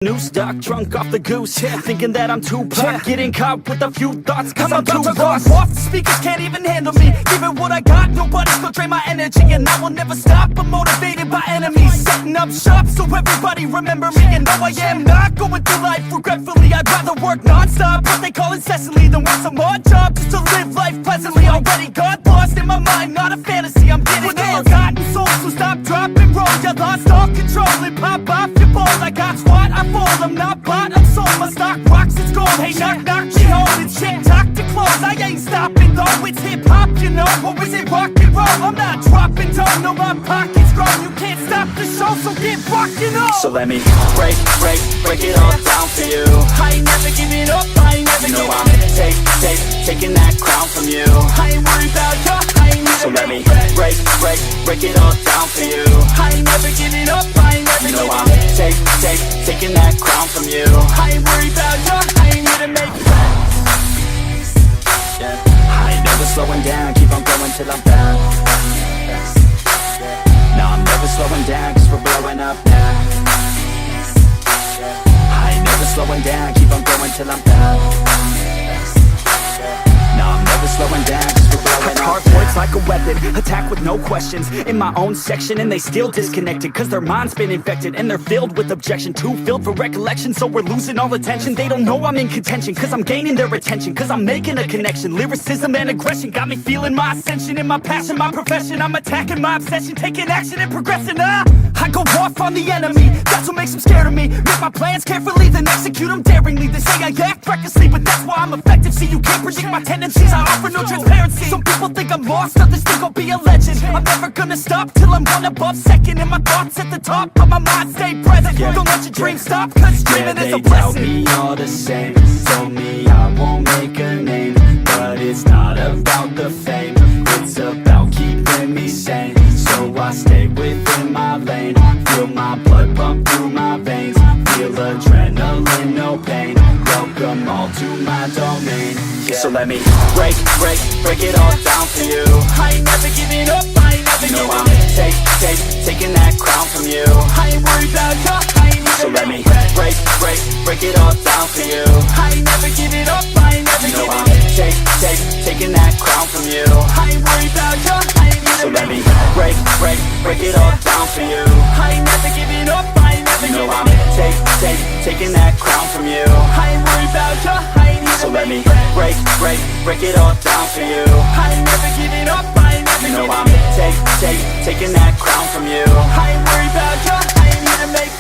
New stock, drunk off the goose, thinking that I'm Tupac, getting caught with a few thoughts cause I'm too lost. Off, the speakers can't even handle me, giving what I got, nobody's gonna drain my energy. And I will never stop, I'm motivated by enemies, setting up shop so everybody remember me. And no, I am not going through life regretfully, I'd rather work non-stop, what they call incessantly, than work some odd job just to live life pleasantly. Already got lost in my mind, not a fantasy, I'm getting ill-gotten souls, so stop, drop, and roll. You lost all control and pop off your balls. I got squat, I fall, I'm not bought, I'm sold. My stock rocks, it's gold. Hey, knock, knock, me home. It's shit, talk to close. I ain't stopping though, it's hip-hop, you know. Or is it rock and roll? I'm not dropping down, no, my pocket's grown. You can't stop the show, so get rockin' on. So let me break it all down for you. I ain't never giving up, I ain't never giving up. Taking that crown from you. I ain't worried about you, I ain't never. So let me break it all down for you. I ain't never giving up, I ain't never giving up. Taking that crown from you. I ain't worried about you, I ain't here to make friends. I ain't never slowing down, keep on going till I'm down. No, I'm never slowing down, cause we're blowing up now. I ain't never slowing down, keep on going till I'm down. No, I'm never slowing down, cause we're blowing up. Hard words like a weapon, attack with no questions. In my own section and they still disconnected, cause their mind's been infected and they're filled with objection. Too filled for recollection, so we're losing all attention. They don't know I'm in contention, cause I'm gaining their attention, cause I'm making a connection. Lyricism and aggression got me feeling my ascension. In my passion, my profession, I'm attacking my obsession, taking action and progressing. I go off on the enemy, that's what makes them scared of me. Make my plans carefully, then execute them daringly. They say I act recklessly, but that's why I'm effective. See, you can't predict my tendencies, I offer no transparency. Some people think I'm lost, others think I'll be a legend. I'm never gonna stop till I'm one above second. And my thoughts at the top, but my mind stay present. Don't let your dreams stop, cause dreaming is a blessing. They tell me all the same, told me I won't make a name, but it's not about the fame, it's about keeping me sane. So I stay within my lane, feel my blood pump through my veins, feel adrenaline, no pain, welcome all to my domain. So let me break it all down for you. I ain't never giving up, I ain't never giving up. Taking that crown from you. I ain't worried about you, I ain't never. So let me break it all down for you. I ain't never giving up, I ain't never giving up. Taking that crown from you. I ain't worried about you, I ain't never. So let me break it all down for you. I ain't never giving up, I ain't never giving up. Taking that crown from you. I ain't worried about you, I ain't here to. So let me break it all down for you. I ain't never giving up, I ain't never giving up. Taking that crown from you. I ain't worried about you, I ain't here to make